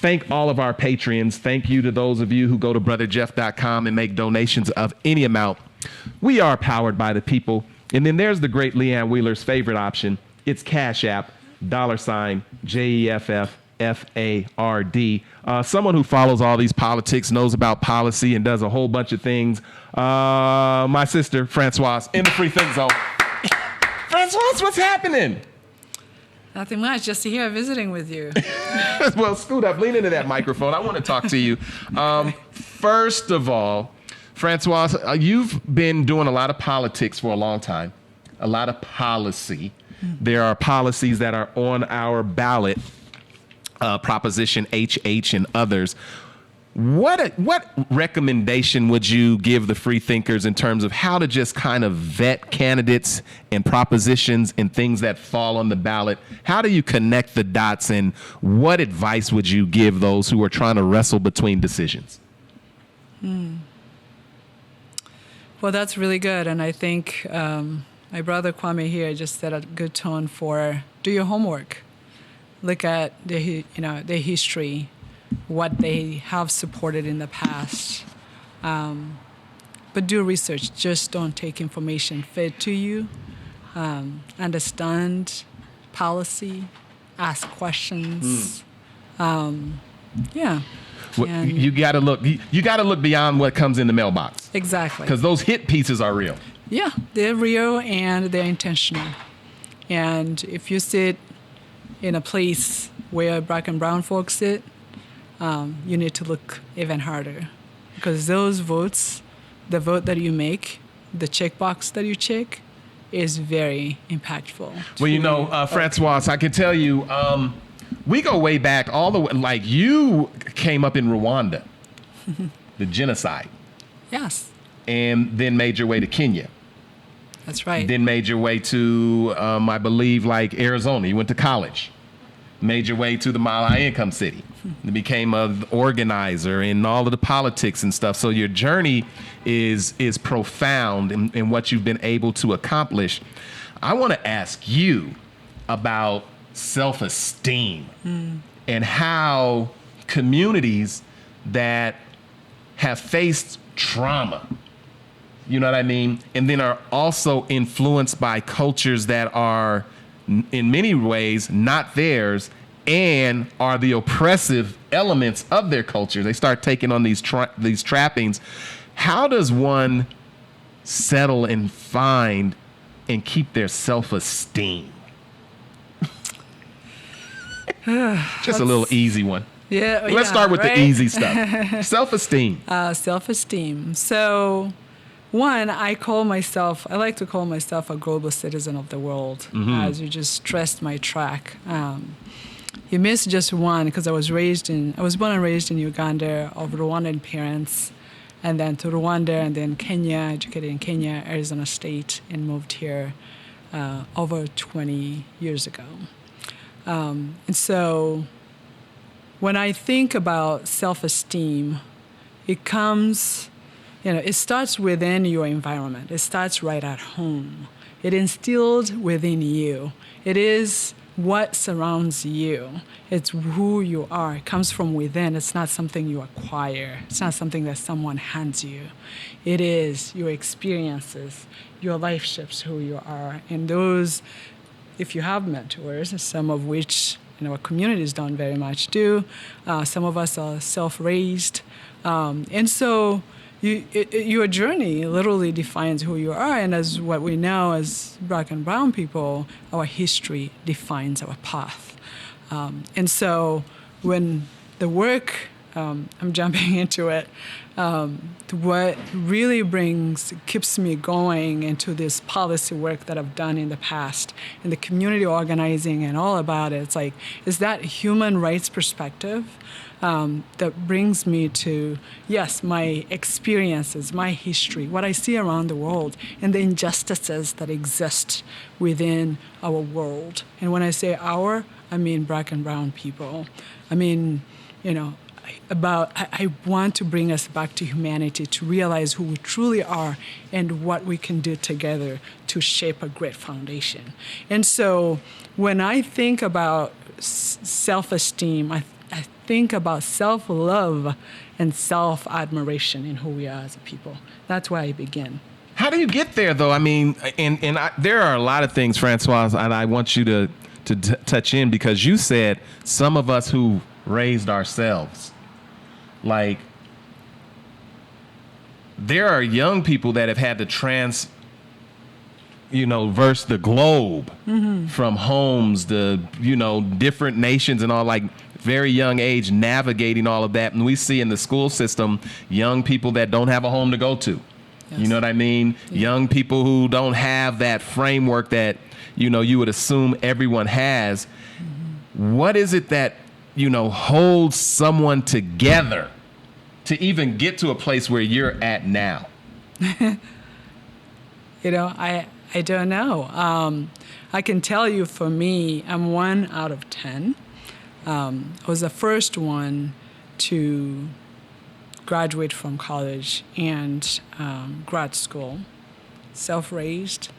thank all of our patrons. Thank you to those of you who go to brotherjeff.com and make donations of any amount. We are powered by the people. And then there's the great Leanne Wheeler's favorite option. It's Cash App, $JEFFFARD. Someone who follows all these politics, knows about policy, and does a whole bunch of things. My sister, Francoise, in the Free Think Zone. Francoise, what's happening? Nothing much, just here visiting with you. Well, scoot up, lean into that microphone. I want to talk to you. First of all, Francoise, you've been doing a lot of politics for a long time, a lot of policy. There are policies that are on our ballot, Proposition HH and others. What recommendation would you give the free thinkers in terms of how to just kind of vet candidates and propositions and things that fall on the ballot? How do you connect the dots, and what advice would you give those who are trying to wrestle between decisions? Well, that's really good. And I think my brother Kwame here just set a good tone for do your homework. Look at the history, what they have supported in the past. But do research. Just don't take information fed to you. Understand policy, ask questions. Yeah. Well, you got to look. You got to look beyond what comes in the mailbox. Exactly. Because those hit pieces are real. Yeah, they're real and they're intentional. And if you sit in a place where Black and brown folks sit, you need to look even harder, because those votes, the vote that you make, the checkbox that you check, is very impactful. Well, Francoise, I can tell you, we go way back all the way. Like, you came up in Rwanda, the genocide. Yes. And then made your way to Kenya. That's right. Then made your way to, I believe, like Arizona. You went to college. Made your way to the Mile High Income City. You became an organizer in all of the politics and stuff. So your journey is profound in what you've been able to accomplish. I want to ask you about self-esteem and how communities that have faced trauma, you know what I mean, and then are also influenced by cultures that are in many ways not theirs and are the oppressive elements of their culture. They start taking on these trappings. How does one settle and find and keep their self-esteem? Just a little easy one. Yeah. Let's start with the easy stuff. Self-esteem. Self-esteem. So, one, I like to call myself a global citizen of the world, as you just stressed my track. You missed just one, because I was born and raised in Uganda of Rwandan parents, and then to Rwanda, and then Kenya, educated in Kenya, Arizona State, and moved here over 20 years ago. And so when I think about self-esteem, it comes, it starts within your environment. It starts right at home. It instilled within you. It is what surrounds you. It's who you are. It comes from within. It's not something you acquire. It's not something that someone hands you. It is your experiences. Your life shapes who you are. And those, if you have mentors, some of which our communities don't very much do, some of us are self-raised. And so your journey literally defines who you are, and as what we know as Black and brown people, our history defines our path. And so when the work, I'm jumping into it, what really keeps me going into this policy work that I've done in the past, in the community organizing and all about it, it's that human rights perspective that brings me to, yes, my experiences, my history, what I see around the world, and the injustices that exist within our world. And when I say our, I mean Black and brown people. I mean, I want to bring us back to humanity, to realize who we truly are and what we can do together to shape a great foundation. And so when I think about self-esteem, I think about self-love and self-admiration in who we are as a people. That's where I begin. How do you get there, though? I mean, there are a lot of things, Francoise, and I want you to touch in, because you said some of us who raised ourselves, like, there are young people that have had to verse the globe, from homes to, different nations and all, like, very young age, navigating all of that. And we see in the school system young people that don't have a home to go to. Yes. You know what I mean? Yeah. Young people who don't have that framework that, you would assume everyone has. What is it that, holds someone together to even get to a place where you're at now? I don't know. I can tell you, for me, I'm 1 out of 10. I was the first one to graduate from college and grad school, self-raised.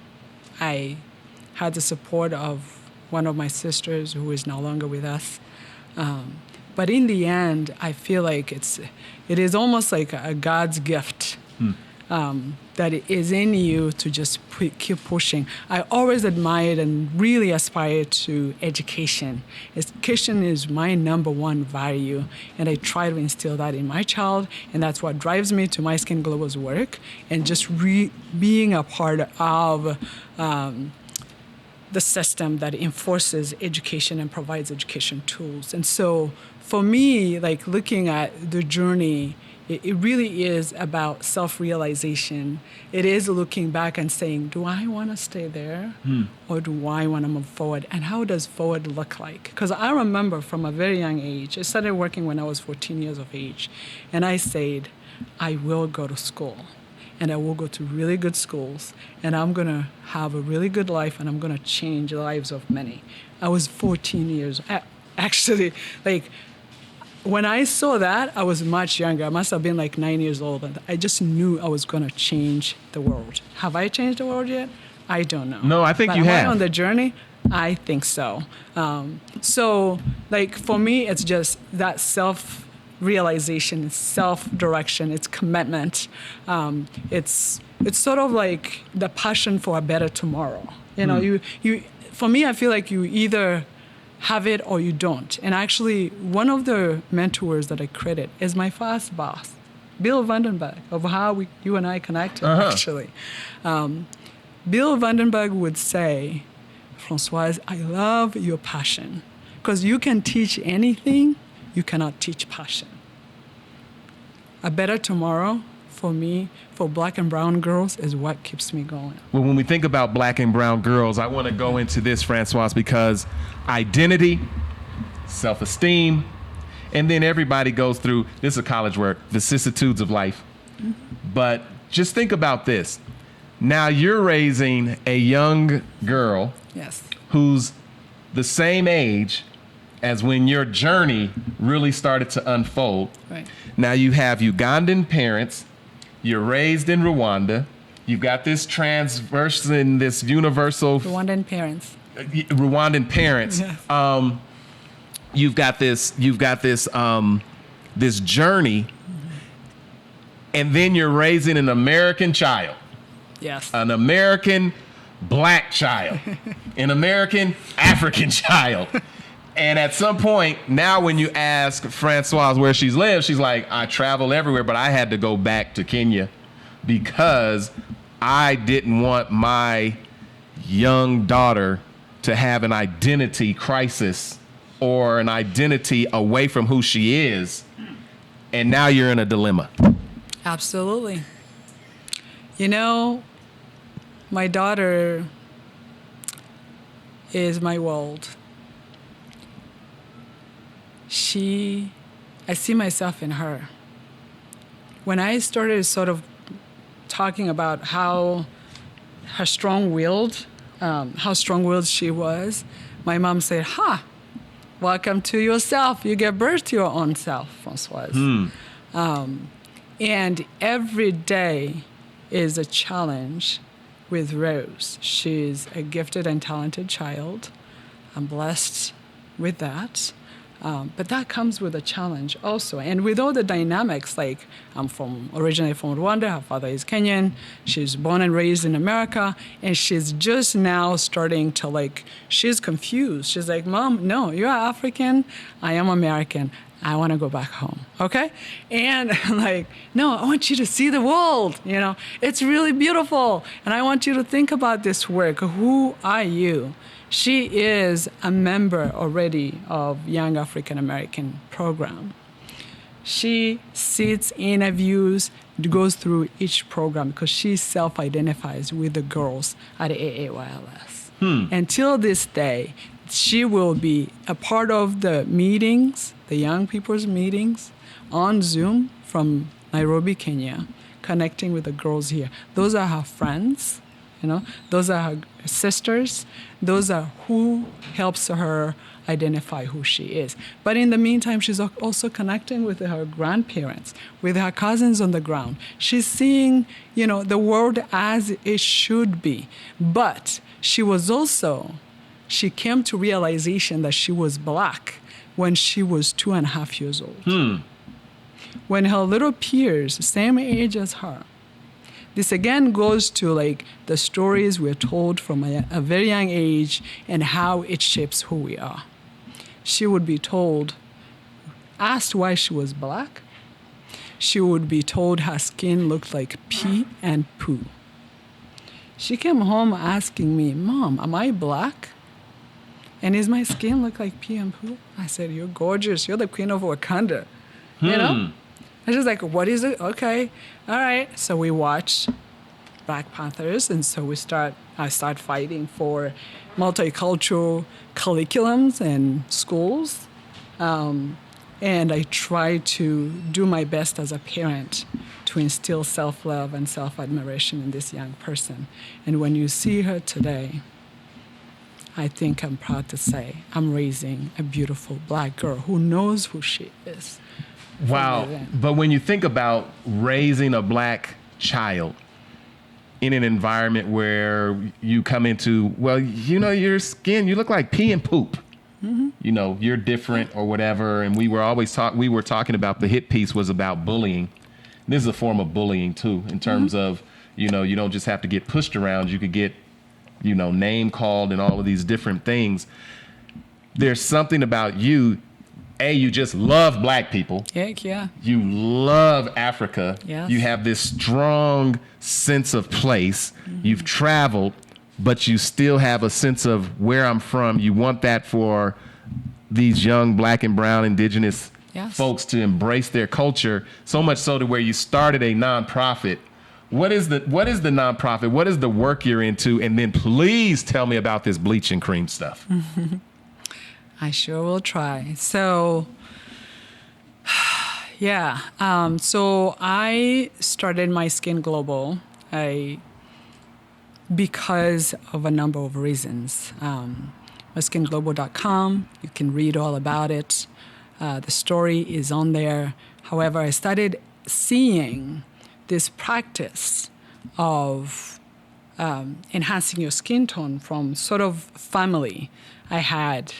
I had the support of one of my sisters who is no longer with us. But in the end, I feel like it is almost like a God's gift. That it is in you to just keep pushing. I always admired and really aspired to education. Education is my number one value, and I try to instill that in my child, and that's what drives me to My Skin Global's work, and just being a part of the system that enforces education and provides education tools. And so for me, like, looking at the journey, it really is about self-realization. It is looking back and saying, do I want to stay there, or do I want to move forward? And how does forward look like? Because I remember from a very young age, I started working when I was 14 years of age, and I said, I will go to school, and I will go to really good schools, and I'm going to have a really good life, and I'm going to change the lives of many. I was 14 years. Actually, like, when I saw that, I was much younger. I must have been like 9 years old. And I just knew I was going to change the world. Have I changed the world yet? I don't know. No, I think but you have. Am I on the journey? I think so. So, like, for me, it's just that self-realization, self-direction, it's commitment. It's sort of like the passion for a better tomorrow. For me, I feel like you either have it or you don't. And actually, one of the mentors that I credit is my first boss, Bill Vandenberg, of how you and I connected, actually. Bill Vandenberg would say, Francoise, I love your passion, because you can teach anything, you cannot teach passion. A better tomorrow, for me, for Black and brown girls, is what keeps me going. Well, when we think about Black and brown girls, I want to go into this, Francoise, because identity, self-esteem, and then everybody goes through, this is a college word, vicissitudes of life. But just think about this. Now you're raising a young girl, yes, who's the same age as when your journey really started to unfold. Right. Now you have Ugandan parents, you're raised in Rwanda, you've got this transverse and this universal... Rwandan parents. Yes. You've got this this journey, and then you're raising an American child. Yes. An American Black child, an American African child. And at some point, now when you ask Francoise where she's lived, she's like, I travel everywhere, but I had to go back to Kenya because I didn't want my young daughter to have an identity crisis or an identity away from who she is. And now you're in a dilemma. Absolutely. You know, my daughter is my world. I see myself in her. When I started sort of talking about how strong-willed she was, my mom said, welcome to yourself. You give birth to your own self, Francoise. And every day is a challenge with Rose. She's a gifted and talented child. I'm blessed with that. But that comes with a challenge also. And with all the dynamics, like I'm originally from Rwanda, her father is Kenyan, she's born and raised in America, and she's just now starting to she's confused. She's like, Mom, no, you're African, I am American. I want to go back home, okay? And no, I want you to see the world, It's really beautiful, and I want you to think about this work. Who are you? She is a member already of Young African American program. She sits, interviews, goes through each program because she self-identifies with the girls at AAYLS. Until this day, she will be a part of the meetings, the young people's meetings on Zoom from Nairobi, Kenya, connecting with the girls here. Those are her friends, those are her sisters. Those are who helps her identify who she is. But in the meantime, she's also connecting with her grandparents, with her cousins on the ground. She's seeing, the world as it should be. But she came to realization that she was Black when she was 2.5 years old. When her little peers, same age as her, this again goes to the stories we're told from a very young age and how it shapes who we are. She would be asked why she was Black. She would be told her skin looked like pee and poo. She came home asking me, Mom, am I Black? And is my skin look like pee and poo? I said, you're gorgeous. You're the queen of Wakanda. I was just like, what is it? Okay, all right. So we watched Black Panthers, and so I start fighting for multicultural curriculums and schools. And I try to do my best as a parent to instill self-love and self-admiration in this young person. And when you see her today, I think I'm proud to say I'm raising a beautiful Black girl who knows who she is. Wow. But when you think about raising a Black child in an environment where you come into, your skin, you look like pee and poop. You're different or whatever. And we were talking about the hit piece was about bullying. This is a form of bullying too, in terms of, you don't just have to get pushed around. You could get, name called and all of these different things. There's something about you. You just love Black people. Heck yeah. You love Africa. Yes. You have this strong sense of place. You've traveled, but you still have a sense of where I'm from. You want that for these young Black and brown indigenous folks to embrace their culture, so much so to where you started a nonprofit. What is the nonprofit? What is the work you're into? And then please tell me about this bleaching cream stuff. I sure will try. So, so I started My Skin Global because of a number of reasons. MySkinGlobal.com, you can read all about it. The story is on there. However, I started seeing this practice of enhancing your skin tone from sort of family. I had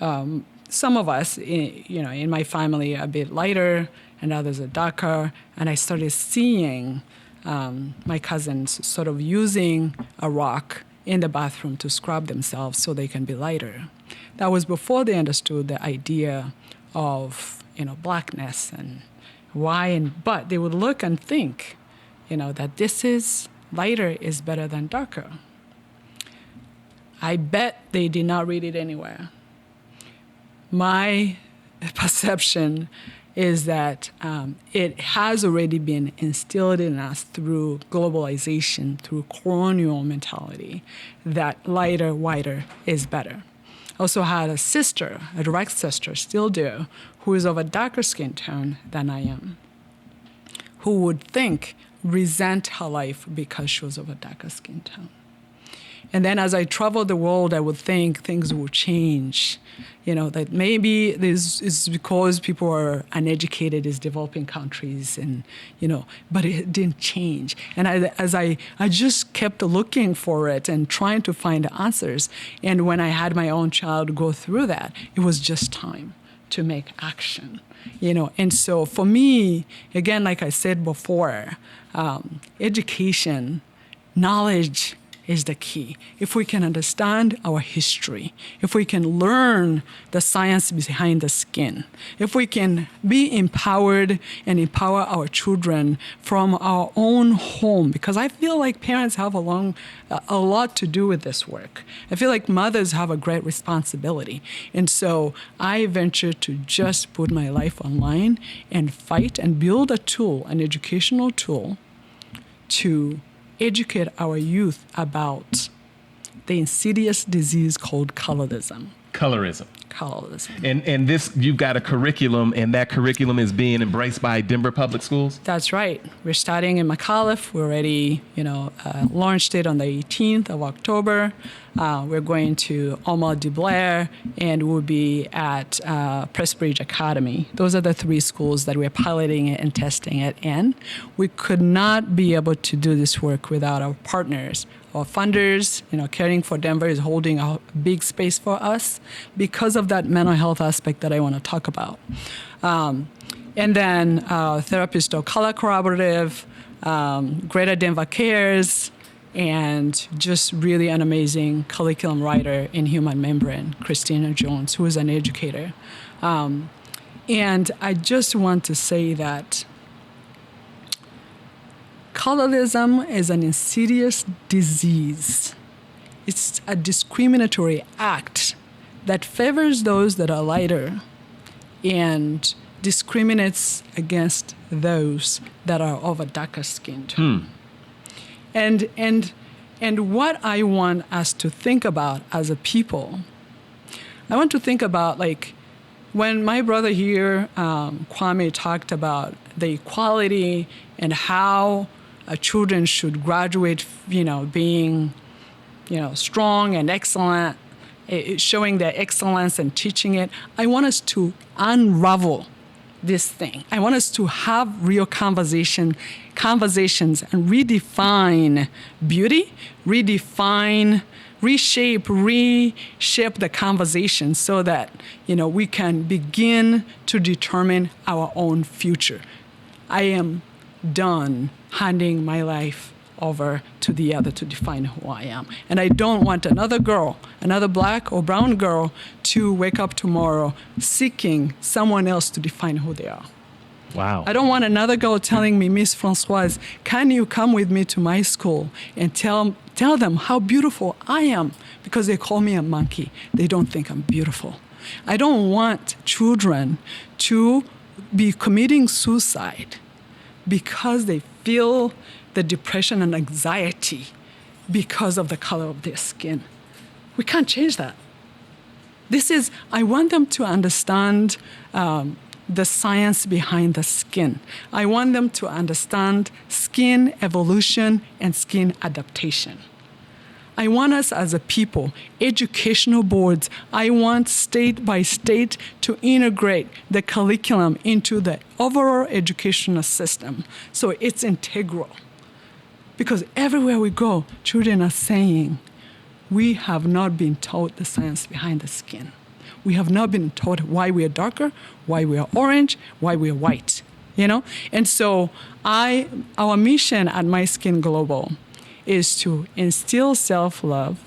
some of us, in my family, a bit lighter, and others are darker. And I started seeing my cousins sort of using a rock in the bathroom to scrub themselves so they can be lighter. That was before they understood the idea of, Blackness and why. But they would look and think, that this is lighter is better than darker. I bet they did not read it anywhere. My perception is that it has already been instilled in us through globalization, through colonial mentality, that lighter, whiter is better. I also had a sister, a direct sister, still do, who is of a darker skin tone than I am, who would resent her life because she was of a darker skin tone. And then as I traveled the world, I would think things will change. That maybe this is because people are uneducated in developing countries and, but it didn't change. And I just kept looking for it and trying to find answers. And when I had my own child go through that, it was just time. to make action, And so for me, again, like I said before, education, knowledge is the key. If we can understand our history, if we can learn the science behind the skin, if we can be empowered and empower our children from our own home, because I feel like parents have a lot to do with this work. I feel like mothers have a great responsibility. And so I venture to just put my life online and fight and build a tool, an educational tool, to educate our youth about the insidious disease called colorism. Colorism. Colorism. And this, you've got a curriculum, and that curriculum is being embraced by Denver Public Schools? That's right. We're starting in McAuliffe. We already, launched it on the 18th of October. We're going to Omar DeBlair, and we'll be at Pressbridge Academy. Those are the 3 schools that we're piloting it and testing it in. We could not be able to do this work without our partners. Our funders, Caring for Denver is holding a big space for us because of that mental health aspect that I want to talk about. And then Therapist of Color Collaborative, Greater Denver Cares, and just really an amazing curriculum writer in Human Membrane, Christina Jones, who is an educator. And I just want to say that colorism is an insidious disease. It's a discriminatory act that favors those that are lighter and discriminates against those that are of a darker skin tone. And what I want us to think about as a people, I want to think about, like, when my brother here, Kwame, talked about the equality and how children should graduate, being, strong and excellent, showing their excellence and teaching it. I want us to unravel this thing. I want us to have real conversations and redefine beauty, reshape the conversation so that, we can begin to determine our own future. I am done handing my life over to the other to define who I am. And I don't want another girl, another black or brown girl, to wake up tomorrow seeking someone else to define who they are. Wow. I don't want another girl telling me, Miss Francoise, can you come with me to my school and tell them how beautiful I am? Because they call me a monkey. They don't think I'm beautiful. I don't want children to be committing suicide because they feel the depression and anxiety because of the color of their skin. We can't change that. I want them to understand the science behind the skin. I want them to understand skin evolution and skin adaptation. I want us as a people, educational boards, I want state by state to integrate the curriculum into the overall educational system so it's integral. Because everywhere we go, children are saying, we have not been taught the science behind the skin. We have not been taught why we are darker, why we are orange, why we are white, And so our mission at My Skin Global is to instill self-love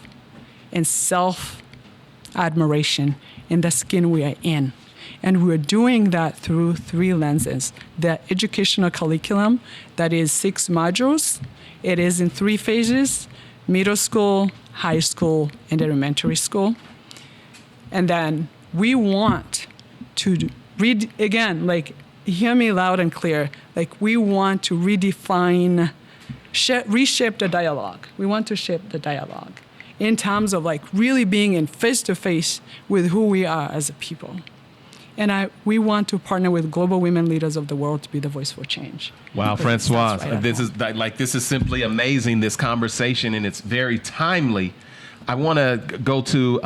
and self-admiration in the skin we are in. And we're doing that through 3 lenses. The educational curriculum, that is 6 modules. It is in 3 phases: middle school, high school, and elementary school. And then we want to read, again, hear me loud and clear, we want to redefine, reshape the dialogue. We want to shape the dialogue in terms of really being in face-to-face with who we are as a people. And we want to partner with global women leaders of the world to be the voice for change. Wow, Francoise, this is simply amazing, this conversation, and it's very timely. I want to go to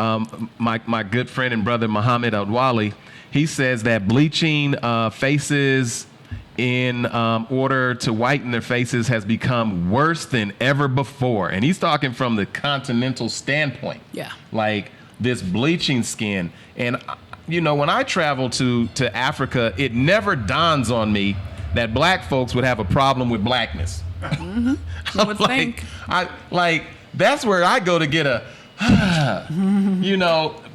my good friend and brother, Muhammad Adwali. He says that bleaching faces in order to whiten their faces has become worse than ever before. And he's talking from the continental standpoint. Yeah. This bleaching skin. And when I travel to Africa, it never dawns on me that black folks would have a problem with blackness. Mm-hmm. You would think. That's where I go to get a,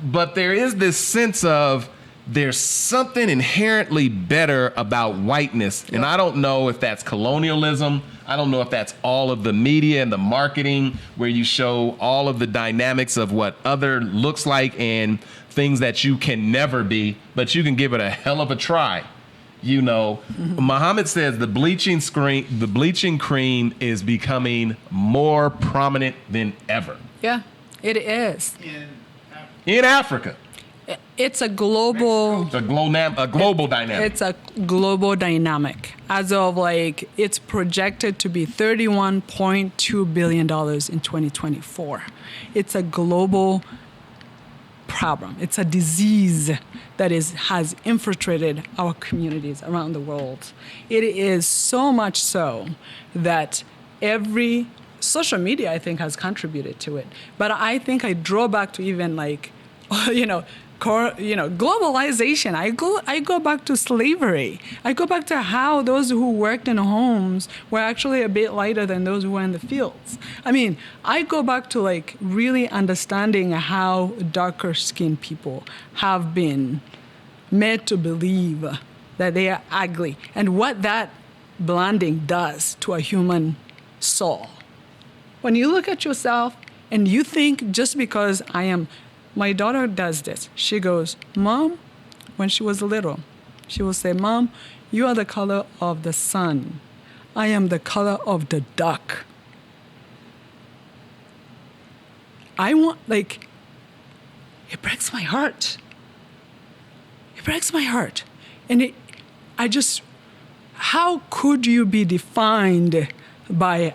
but there is this sense of there's something inherently better about whiteness. And I don't know if that's colonialism. I don't know if that's all of the media and the marketing where you show all of the dynamics of what other looks like and things that you can never be, but you can give it a hell of a try. Muhammad says the bleaching cream is becoming more prominent than ever. Yeah, it is. In Africa. It's a global dynamic. It's a global dynamic. As of it's projected to be $31.2 billion in 2024. It's a global problem. It's a disease that has infiltrated our communities around the world. It is so much so that every social media, I think, has contributed to it. But I think I draw back to even globalization. I go back to slavery. I go back to how those who worked in homes were actually a bit lighter than those who were in the fields. I go back to really understanding how darker skinned people have been made to believe that they are ugly and what that blending does to a human soul. When you look at yourself and you think just because my daughter does this. She goes, Mom, when she was little, she will say, Mom, you are the color of the sun. I am the color of the duck. It breaks my heart. It breaks my heart. And how could you be defined by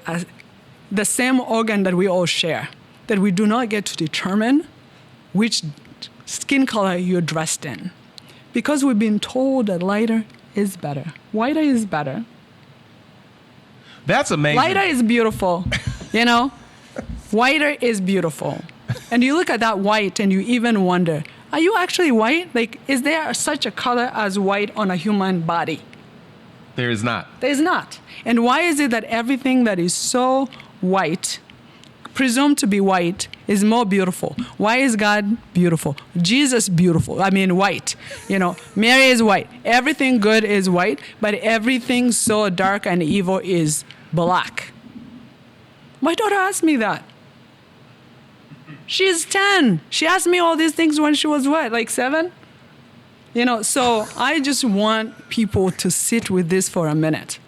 the same organ that we all share, that we do not get to determine which skin color you're dressed in? Because we've been told that lighter is better. Whiter is better. That's amazing. Lighter is beautiful, Whiter is beautiful. And you look at that white and you even wonder, are you actually white? Is there such a color as white on a human body? There is not. There's not. And why is it that everything that is so white, presumed to be white, is more beautiful? Why is God beautiful? Jesus beautiful. White. Mary is white. Everything good is white, but everything so dark and evil is black. My daughter asked me that. She's 10. She asked me all these things when she was what, 7? So I just want people to sit with this for a minute,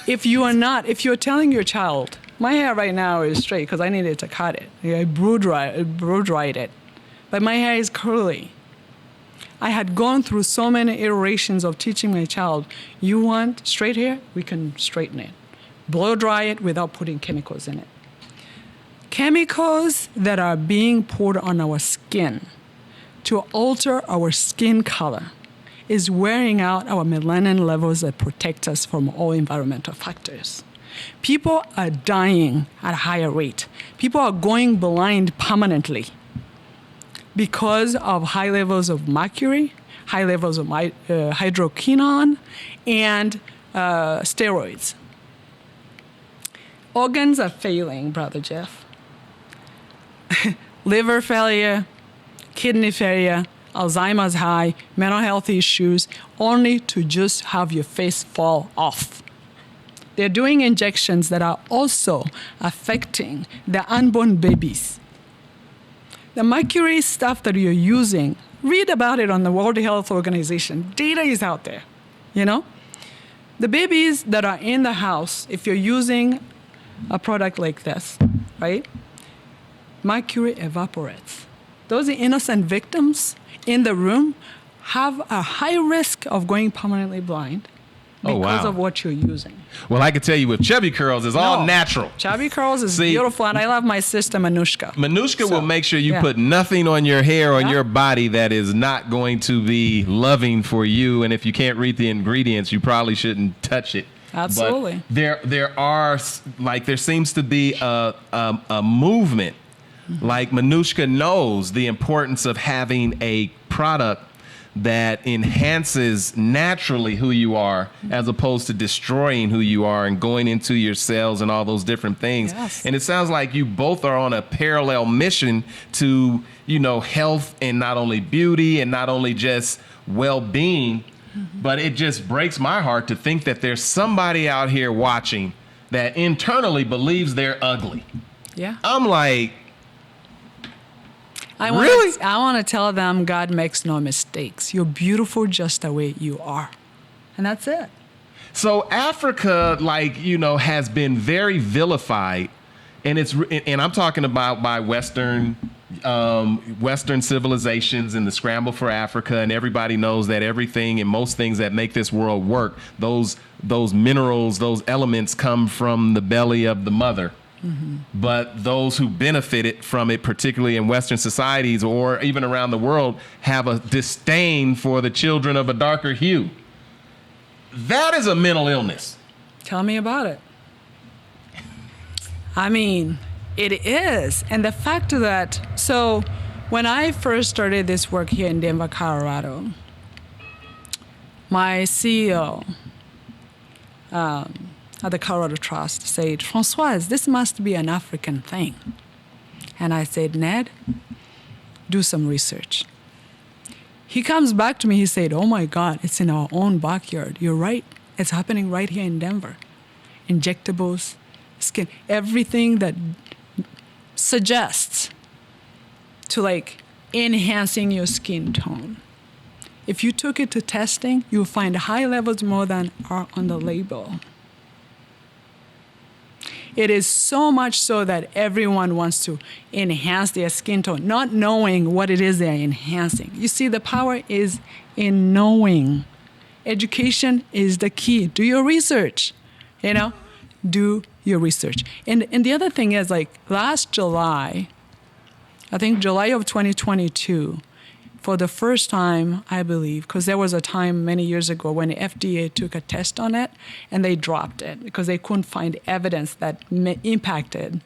If you're telling your child, my hair right now is straight because I needed to cut it. I blow dried it. But my hair is curly. I had gone through so many iterations of teaching my child, you want straight hair? We can straighten it. Blow dry it without putting chemicals in it. Chemicals that are being poured on our skin to alter our skin color is wearing out our melanin levels that protect us from all environmental factors. People are dying at a higher rate. People are going blind permanently because of high levels of mercury, high levels of hydroquinone, and steroids. Organs are failing, Brother Jeff. Liver failure, kidney failure, Alzheimer's high, mental health issues, only to just have your face fall off. They're doing injections that are also affecting the unborn babies. The mercury stuff that you're using, read about it on the World Health Organization. Data is out there, The babies that are in the house, if you're using a product like this, right? Mercury evaporates. Those innocent victims in the room have a high risk of going permanently blind because of what you're using. Well, I can tell you with Chubby Curls, it's all natural. Chubby Curls is beautiful, and I love my sister, Manushka. Manushka will make sure you put nothing on your hair, on your body that is not going to be loving for you. And if you can't read the ingredients, you probably shouldn't touch it. Absolutely. But there seems to be a movement Like Manushka knows the importance of having a product that enhances naturally who you are as opposed to destroying who you are and going into your cells and all those different things. Yes. And it sounds like you both are on a parallel mission to, health and not only beauty and not only just well-being, but it just breaks my heart to think that there's somebody out here watching that internally believes they're ugly. Yeah. I'm like, I want to tell them God makes no mistakes. You're beautiful just the way you are. And that's it. So Africa, has been very vilified, and I'm talking about by Western civilizations and the scramble for Africa, and everybody knows that everything and most things that make this world work, those minerals, those elements come from the belly of the mother. Mm-hmm. But those who benefited from it, particularly in Western societies or even around the world, have a disdain for the children of a darker hue. That is a mental illness. Tell me about it. I mean, it is. And the fact that, so when I first started this work here in Denver, Colorado, my CEO, at the Colorado Trust said, Francoise, this must be an African thing. And I said, Ned, do some research. He comes back to me, he said, oh my God, it's in our own backyard. You're right, it's happening right here in Denver. Injectables, skin, everything that suggests to enhancing your skin tone. If you took it to testing, you'll find high levels more than are on the label. It is so much so that everyone wants to enhance their skin tone, not knowing what it is they're enhancing. You see, the power is in knowing. Education is the key. Do your research, do your research. And the other thing is, last July, I think July of 2022, for the first time, I believe, because there was a time many years ago when the FDA took a test on it and they dropped it because they couldn't find evidence that impacted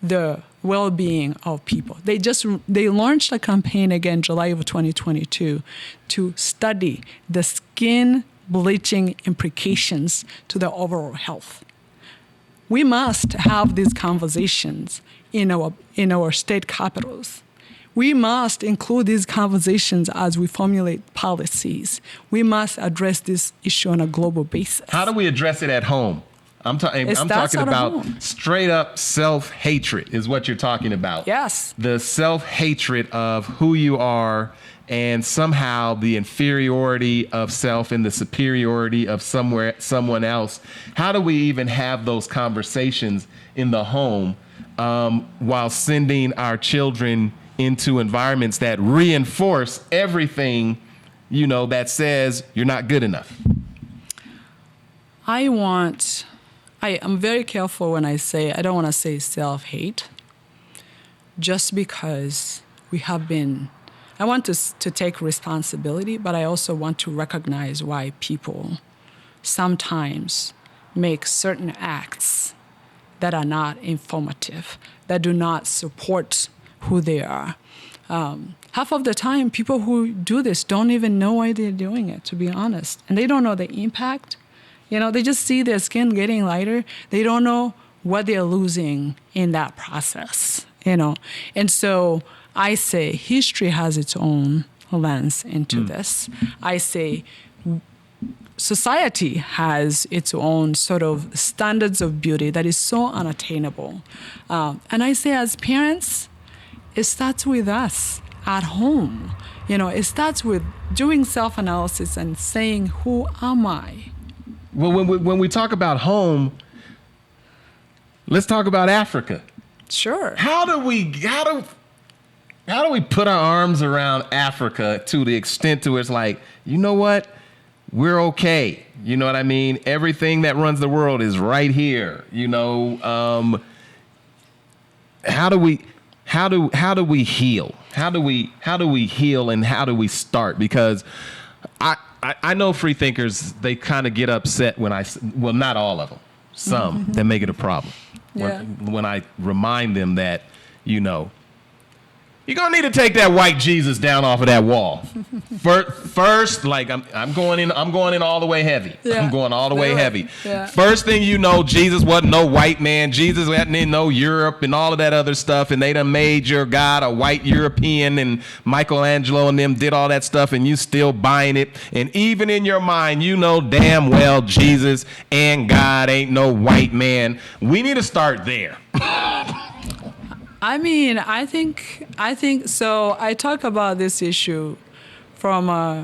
the well-being of people. They launched a campaign again, July of 2022, to study the skin bleaching implications to the overall health. We must have these conversations in our state capitals. We must include these conversations as we formulate policies. We must address this issue on a global basis. How do we address it at home? I'm talking about straight up self-hatred is what you're talking about. Yes. The self-hatred of who you are and somehow the inferiority of self and the superiority of someone else. How do we even have those conversations in the home while sending our children into environments that reinforce everything, that says you're not good enough? I'm very careful when I don't want to say self-hate, just because I want to take responsibility, but I also want to recognize why people sometimes make certain acts that are not informative, that do not support who they are. Half of the time, people who do this don't even know why they're doing it, to be honest. And they don't know the impact. They just see their skin getting lighter. They don't know what they're losing in that process, And so I say history has its own lens into this. I say society has its own sort of standards of beauty that is so unattainable. And I say as parents, it starts with us at home. It starts with doing self-analysis and saying, who am I? Well, when we talk about home, let's talk about Africa. Sure. How do we put our arms around Africa to the extent to it's like, you know what? We're okay. You know what I mean? Everything that runs the world is right here. How do we heal? How do we heal and how do we start? Because I know free thinkers, they kind of get upset when not all of them, some that make it a problem. Yeah. When I remind them that, You're gonna need to take that white Jesus down off of that wall. First, like I'm going in all the way heavy. Yeah. I'm going all the way heavy. Yeah. First thing you know, Jesus wasn't no white man. Jesus wasn't in no Europe and all of that other stuff. And they done made your God a white European, and Michelangelo and them did all that stuff, and you still buying it. And even in your mind, you know damn well Jesus and God ain't no white man. We need to start there. I mean, I think so. I talk about this issue from a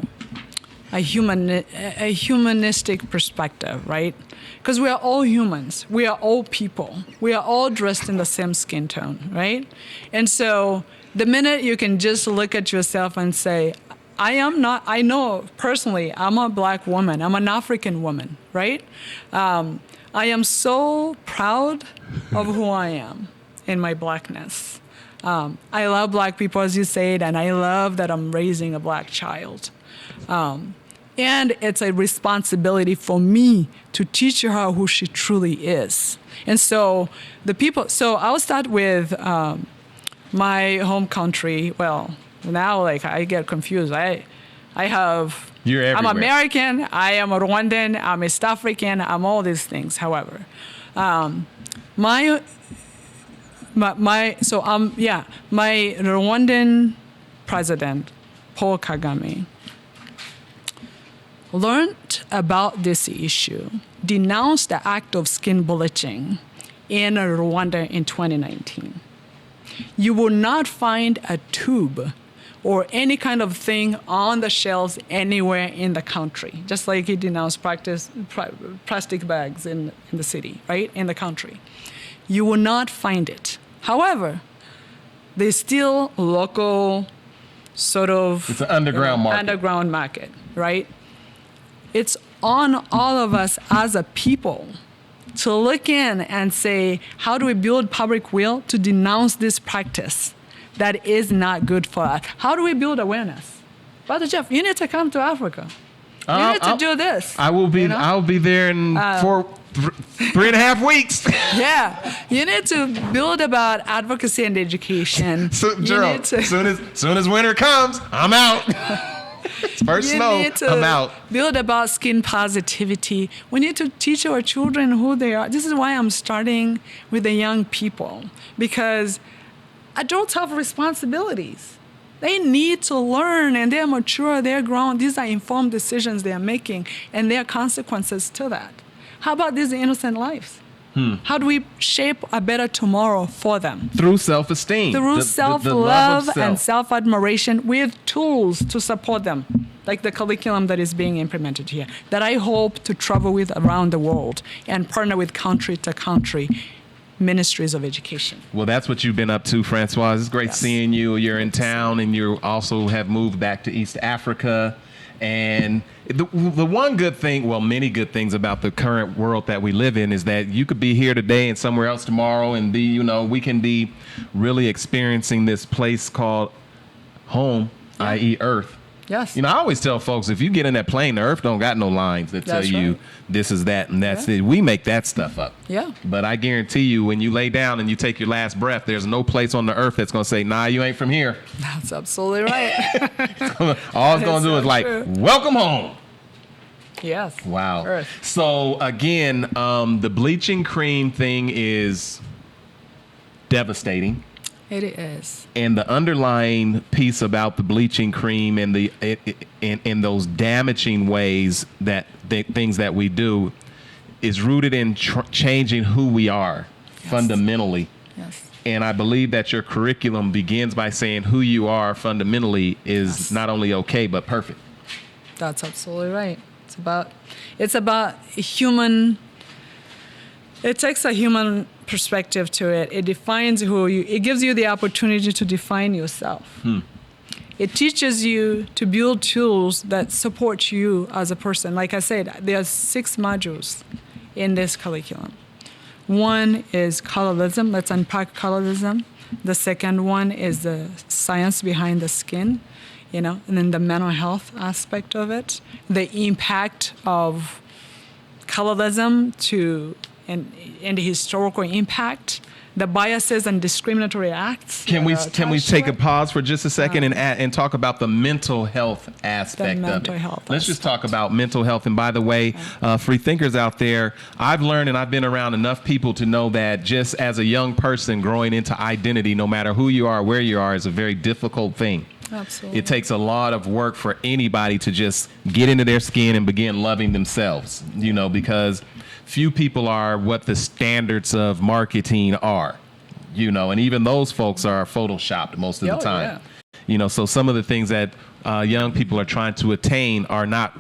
humanistic perspective, right? Because we are all humans. We are all people. We are all dressed in the same skin tone, right? And so the minute you can just look at yourself and say, I know personally, I'm a black woman. I'm an African woman, right? I am so proud of who I am in my blackness. I love black people, as you said, and I love that I'm raising a black child. And it's a responsibility for me to teach her who she truly is. And so I'll start with my home country. Well, now I get confused. I'm American, I am a Rwandan, I'm East African, I'm all these things. However, my Rwandan president, Paul Kagame, learned about this issue, denounced the act of skin bleaching in Rwanda in 2019. You will not find a tube or any kind of thing on the shelves anywhere in the country, just like he denounced plastic bags in the city, right, in the country. You will not find it. However, there's still local sort of... It's an underground market. Underground market, right? It's on all of us as a people to look in and say, how do we build public will to denounce this practice that is not good for us? How do we build awareness? Brother Jeff, you need to come to Africa. You need to do this. I'll be there in 3.5 weeks. Yeah, you need to build about advocacy and education. So, Gerald, soon as winter comes, I'm out. First snow, I'm out. Build about skin positivity. We need to teach our children who they are. This is why I'm starting with the young people, because adults have responsibilities. They need to learn, and they're mature, they're grown. These are informed decisions they are making, and there are consequences to that. How about these innocent lives? How do we shape a better tomorrow for them? Through self-esteem. Through self-love and self-admiration, with tools to support them, like the curriculum that is being implemented here, that I hope to travel with around the world and partner with country to country ministries of education. Well, that's what you've been up to, Francoise. It's great seeing you. You're in town, and you also have moved back to East Africa. And the one good thing, well, many good things about the current world that we live in is that you could be here today and somewhere else tomorrow, and we can be really experiencing this place called home, i.e. Earth. Yes. I always tell folks, if you get in that plane, the Earth don't got no lines that tell you this is that and that's it. We make that stuff up. Yeah. But I guarantee you, when you lay down and you take your last breath, there's no place on the Earth that's going to say, nah, you ain't from here. That's absolutely right. All it's going to do is welcome home. Yes. Wow. Earth. So again, the bleaching cream thing is devastating. It is. And the underlying piece about the bleaching cream and in those damaging ways that things that we do is rooted in changing who we are fundamentally. Yes. And I believe that your curriculum begins by saying who you are fundamentally is not only okay, but perfect. That's absolutely right. It's about human. It takes a human perspective to it. It defines it gives you the opportunity to define yourself. It teaches you to build tools that support you as a person. Like I said, there are 6 modules in this curriculum. One is colorism. Let's unpack colorism. The second one is the science behind the skin, and then the mental health aspect of it, the impact of colorism and the historical impact the biases and discriminatory acts. Can we attached to take a it. pause for just a second and talk about the mental health aspect mental of it? health Let's just aspect. talk about mental health. And by the way, free thinkers out there, I've learned and I've been around enough people to know that just as a young person growing into identity, no matter who you are, where you are, is a very difficult thing. Absolutely. It takes a lot of work for anybody to just get into their skin and begin loving themselves, because few people are what the standards of marketing are, and even those folks are photoshopped most of the time. Yeah. So some of the things that young people are trying to attain are not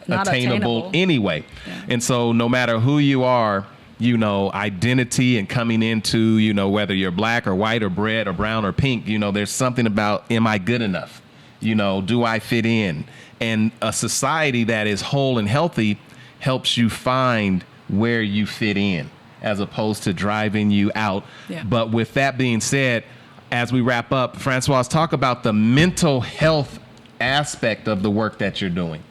attainable anyway. Yeah. And so no matter who you are, identity and coming into, whether you're black or white or red or brown or pink, there's something about, am I good enough? Do I fit in? And a society that is whole and healthy helps you find where you fit in as opposed to driving you out. Yeah. But with that being said, as we wrap up, Francoise, talk about the mental health aspect of the work that you're doing.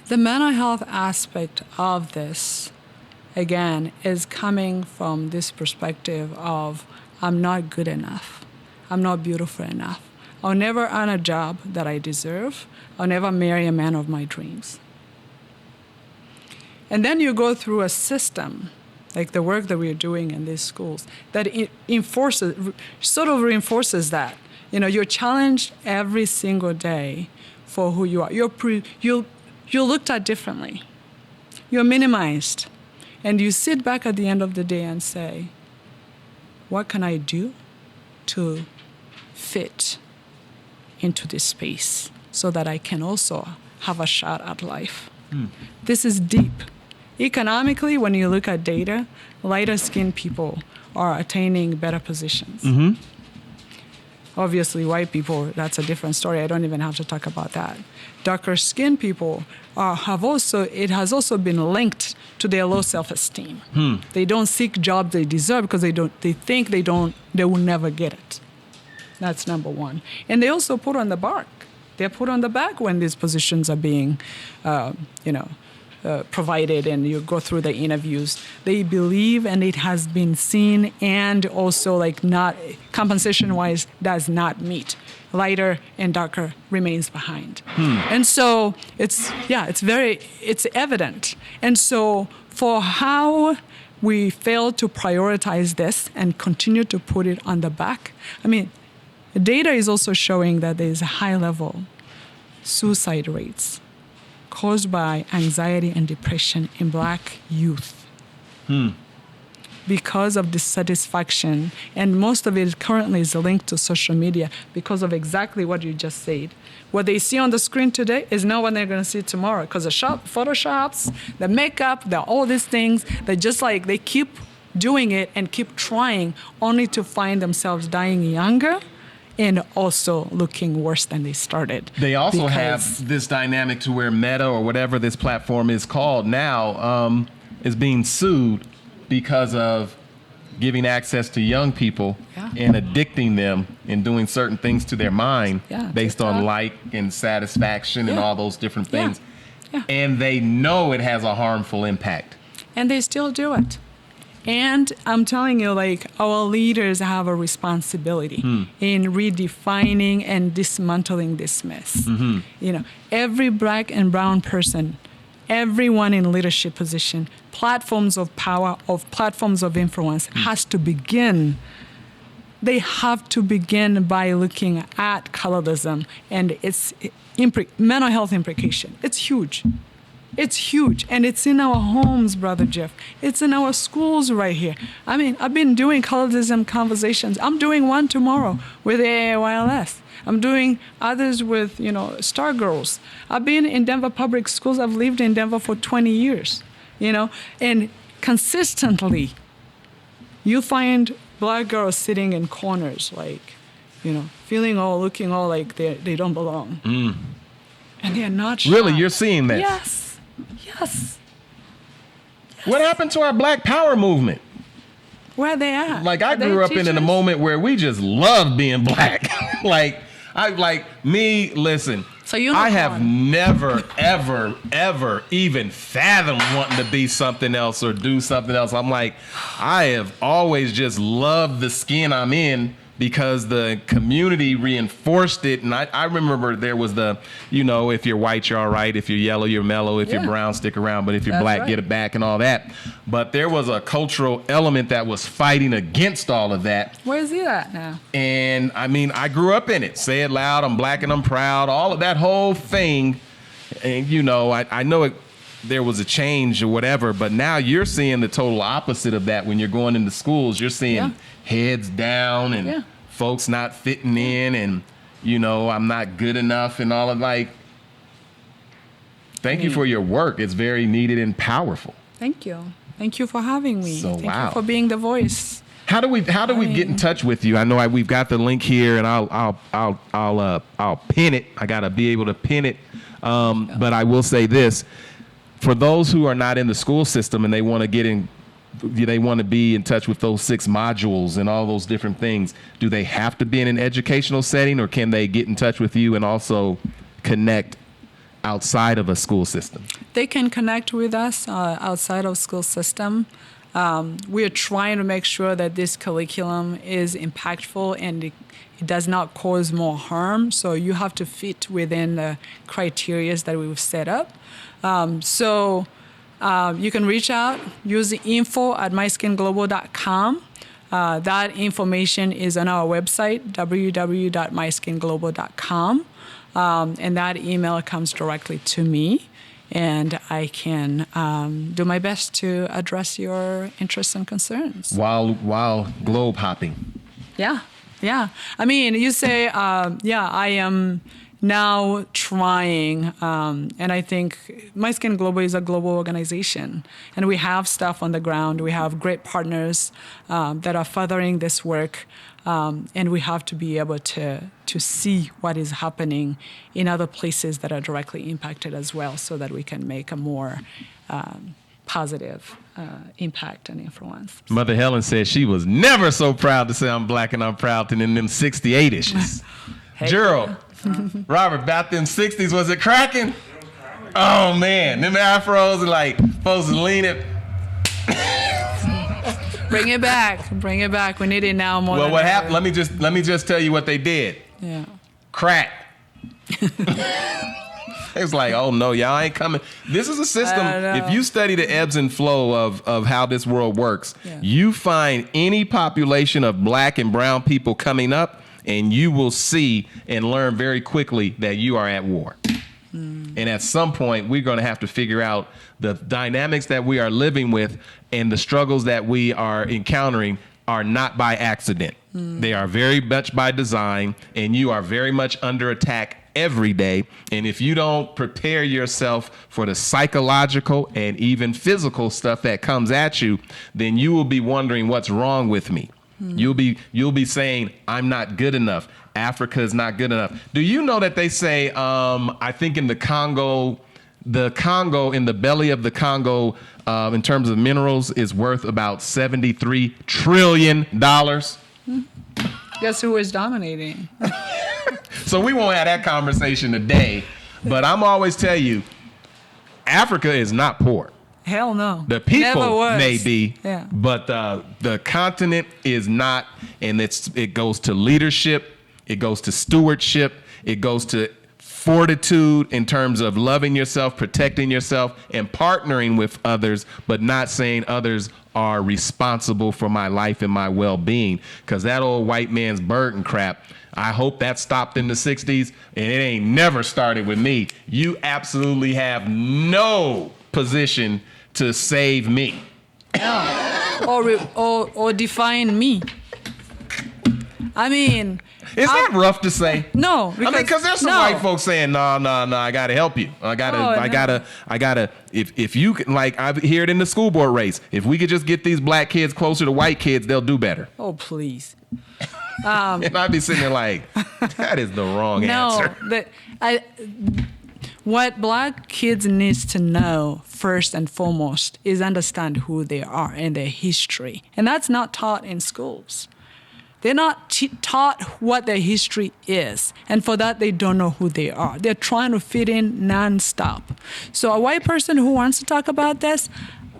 The mental health aspect of this, again, is coming from this perspective of I'm not good enough. I'm not beautiful enough. I'll never earn a job that I deserve. I'll never marry a man of my dreams. And then you go through a system, like the work that we're doing in these schools, that sort of reinforces that. You're challenged every single day for who you are. You're looked at differently. You're minimized. And you sit back at the end of the day and say, what can I do to fit into this space so that I can also have a shot at life? This is deep. Economically, when you look at data, lighter-skinned people are attaining better positions. Mm-hmm. Obviously, white people, that's a different story. I don't even have to talk about that. Darker-skinned people it has also been linked to their low self-esteem. They don't seek jobs they deserve because they think they will never get it. That's number one. And they also put on the back. They're put on the back when these positions are being, provided, and you go through the interviews. They believe, and it has been seen, and also not compensation-wise does not meet. Lighter and darker remains behind. And so it's evident. And so for how we fail to prioritize this and continue to put it on the back, the data is also showing that there's a high level suicide rates caused by anxiety and depression in Black youth because of dissatisfaction. And most of it currently is linked to social media because of exactly what you just said. What they see on the screen today is not what they're going to see tomorrow, because the photoshops, the makeup, all these things, they keep doing it and keep trying only to find themselves dying younger and also looking worse than they started. They also have this dynamic to where Meta, or whatever this platform is called now, is being sued because of giving access to young people and addicting them and doing certain things to their mind based on like and satisfaction and all those different things. Yeah. And they know it has a harmful impact. And they still do it. And I'm telling you, our leaders have a responsibility in redefining and dismantling this mess. Every Black and brown person, everyone in leadership position, platforms of power, platforms of influence has to begin. They have to begin by looking at colorism and its mental health implication. It's huge. It's huge, and it's in our homes, Brother Jeff. It's in our schools right here. I've been doing colorism conversations. I'm doing one tomorrow with AAYLS. I'm doing others with, Star Girls. I've been in Denver public schools. I've lived in Denver for 20 years, and consistently you find Black girls sitting in corners, looking all like they don't belong. And they're not shy. Really, you're seeing that? Yes. What happened to our Black Power movement? Where they at? I grew up in a moment where we just loved being Black. Listen, So you I have never, ever even fathomed wanting to be something else or do something else. I'm like, I have always just loved the skin I'm in because the community reinforced it. And I remember there was the, if you're white, you're all right. If you're yellow, you're mellow. If you're brown, stick around. But if you're black, get it back and all that. But there was a cultural element that was fighting against all of that. Where is he at now? And I mean, I grew up in it. Say it loud, I'm black and I'm proud. All of that whole thing. And, I know it. There was a change or whatever, but now you're seeing the total opposite of that when you're going into schools. You're seeing heads down and folks not fitting in and, I'm not good enough and all of thank you for your work. It's very needed and powerful. Thank you. Thank you for having me. So, Thank you for being the voice. How do we get in touch with you? I know we've got the link here and I'll pin it. I got to be able to pin it. But I will say this. For those who are not in the school system and they want to be in touch with those 6 modules and all those different things, do they have to be in an educational setting or can they get in touch with you and also connect outside of a school system? They can connect with us outside of school system. We are trying to make sure that this curriculum is impactful and it does not cause more harm. So you have to fit within the criteria that we've set up. So you can reach out, use the info@myskinglobal.com. That information is on our website, www.myskinglobal.com. And that email comes directly to me. And I can do my best to address your interests and concerns. While globe hopping. Yeah. I mean, you say, I am now trying, and I think My Skin Global is a global organization, and we have stuff on the ground. We have great partners that are furthering this work, and we have to be able to see what is happening in other places that are directly impacted as well, so that we can make a more positive impact and influence. Mother Helen said she was never so proud to say I'm black and I'm proud than in them 68 issues. Gerald. Robert, about them 60s, was it cracking? Oh man, them afros are supposed to lean it. Bring it back. We need it now more than Well, what ever. happened? Let me just tell you what they did. Yeah. Crack. It's like, oh no, y'all ain't coming. This is a system. If you study the ebbs and flow of how this world works, you find any population of black and brown people coming up, and you will see and learn very quickly that you are at war. And at some point, we're going to have to figure out the dynamics that we are living with and the struggles that we are encountering are not by accident. They are very much by design, and you are very much under attack every day. And if you don't prepare yourself for the psychological and even physical stuff that comes at you, then you will be wondering what's wrong with me. You'll be saying, I'm not good enough. Africa is not good enough. Do you know that they say, I think in the Congo, in the belly of the Congo, in terms of minerals, is worth about $73 trillion? Guess who is dominating? So we won't have that conversation today, but I'm always tell you, Africa is not poor. Hell no. The people may be, Yeah. but the continent is not, and it goes to leadership, it goes to stewardship, it goes to fortitude in terms of loving yourself, protecting yourself, and partnering with others, but not saying others are responsible for my life and my well-being, because that old white man's burden crap, I hope that stopped in the 60s, and it ain't never started with me. You absolutely have no position to save me. Or define me. I mean, is that rough to say? No, because there's some white folks saying, no, I gotta help you. I gotta. If you can, I hear it in the school board race. If we could just get these black kids closer to white kids, they'll do better. Oh, please. And I'd be sitting there like, that is the wrong answer. What black kids needs to know first and foremost is understand who they are and their history, and that's not taught in schools. They're not taught what their history is. And for that, they don't know who they are. They're trying to fit in nonstop. So a white person who wants to talk about this,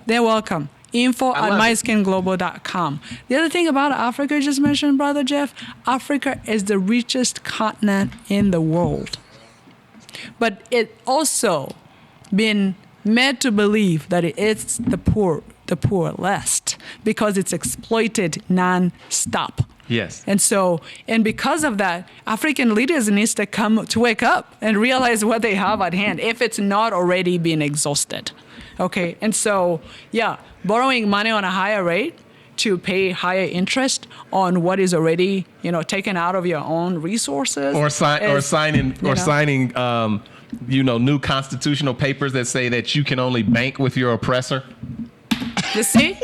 they're welcome. info@myskinglobal.com. The other thing about Africa you just mentioned, Brother Jeff, Africa is the richest continent in the world. But it also been made to believe that it's the poor less, because it's exploited non-stop. Yes. And because of that, African leaders needs to come to wake up and realize what they have at hand if it's not already been exhausted. Okay. And so, yeah, borrowing money on a higher rate to pay higher interest on what is already, taken out of your own resources. Or signing new constitutional papers that say that you can only bank with your oppressor. You see?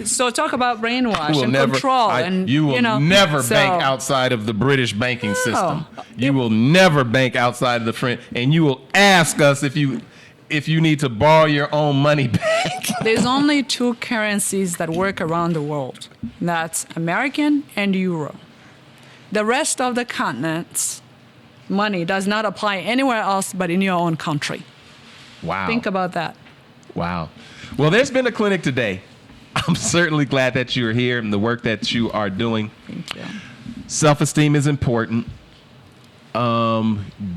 So talk about brainwash and control. You will never bank outside of the British banking system. You will never bank outside of the French. And you will ask us if you need to borrow your own money back. There's only two currencies that work around the world. That's American and Euro. The rest of the continent's money does not apply anywhere else but in your own country. Wow. Think about that. Wow. Well, there's been a clinic today. I'm certainly glad that you're here and the work that you are doing. Thank you. Self-esteem is important.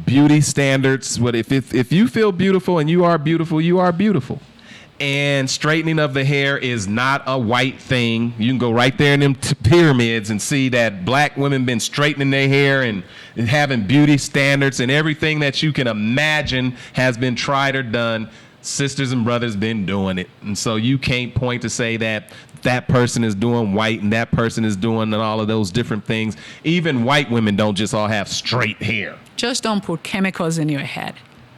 Beauty standards. If you feel beautiful and you are beautiful, you are beautiful. And straightening of the hair is not a white thing. You can go right there in them pyramids and see that black women been straightening their hair and having beauty standards, and everything that you can imagine has been tried or done. Sisters and brothers been doing it. And so you can't point to say that person is doing white and that person is doing all of those different things. Even white women don't just all have straight hair. Just don't put chemicals in your head.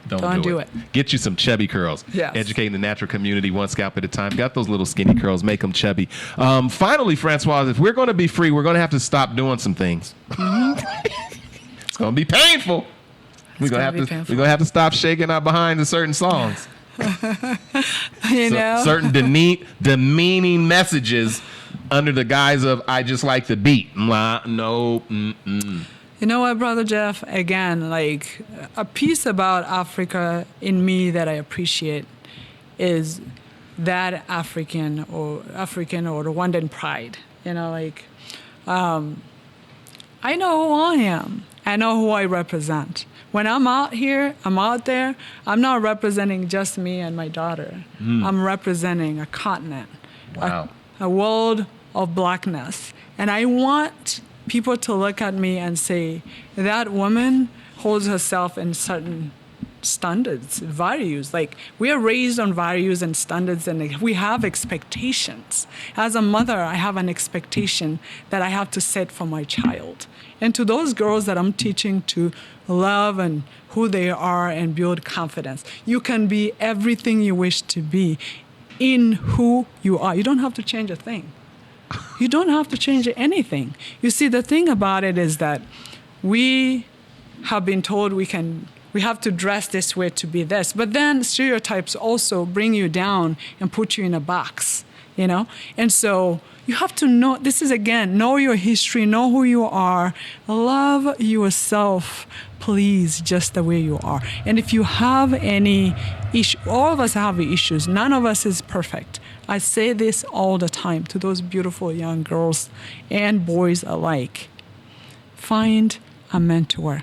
Don't do it. Get you some chubby curls. Yes. Educating the natural community one scalp at a time. Got those little skinny curls, make them chubby. Finally, Francoise, if we're going to be free, we're going to have to stop doing some things. Mm-hmm. It's going to be painful. We're going to have to stop shaking our behinds to certain songs. Certain demeaning messages under the guise of "I just like the beat." No. Mm-mm. You know what, Brother Jeff? Again, a piece about Africa in me that I appreciate is that African or Rwandan pride. I know who I am. I know who I represent. When I'm out here, I'm out there, I'm not representing just me and my daughter. I'm representing a continent, wow. a world of blackness. And I want people to look at me and say, that woman holds herself in certain standards, values. We are raised on values and standards, and we have expectations. As a mother, I have an expectation that I have to set for my child. And to those girls that I'm teaching to love and who they are and build confidence, you can be everything you wish to be in who you are. You don't have to change a thing. You don't have to change anything. You see, the thing about it is that we have been told we have to dress this way to be this, but then stereotypes also bring you down and put you in a box, And so you have to know, this is again, know your history, know who you are, love yourself, please, just the way you are. And if you have any issue, all of us have issues. None of us is perfect. I say this all the time to those beautiful young girls and boys alike. Find a mentor.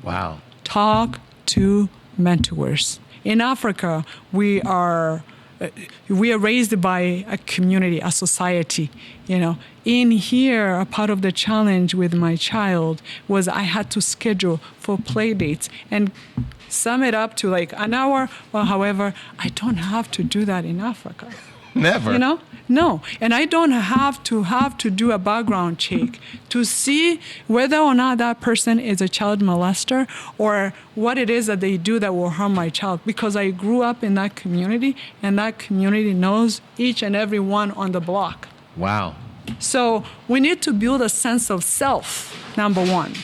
Wow. Talk to mentors. In Africa, we are raised by a community, a society, In here, a part of the challenge with my child was I had to schedule for play dates and sum it up to an hour. Well, however, I don't have to do that in Africa. Never. No. And I don't have to do a background check to see whether or not that person is a child molester or what it is that they do that will harm my child, because I grew up in that community and that community knows each and every one on the block. Wow. So we need to build a sense of self, number one.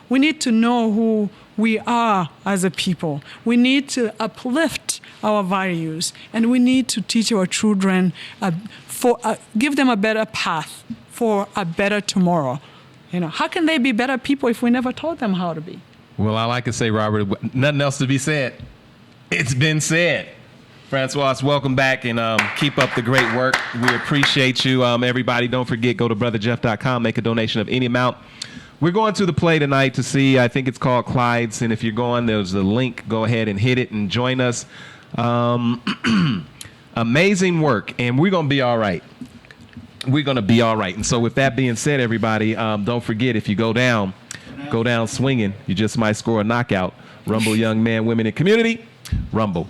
We need to know who we are as a people. We need to uplift our values, and we need to teach our children give them a better path for a better tomorrow. How can they be better people if we never taught them how to be? Well, I like to say, Robert, nothing else to be said. It's been said. Francoise, welcome back, and keep up the great work. We appreciate you. Everybody, don't forget, go to brotherjeff.com, make a donation of any amount. We're going to the play tonight to see, I think it's called Clyde's, and if you're going, there's a link. Go ahead and hit it and join us. Amazing work, and we're going to be all right. We're going to be all right. And so with that being said, everybody, don't forget, if you go down swinging, you just might score a knockout. Rumble, young man, women, and community. Rumble.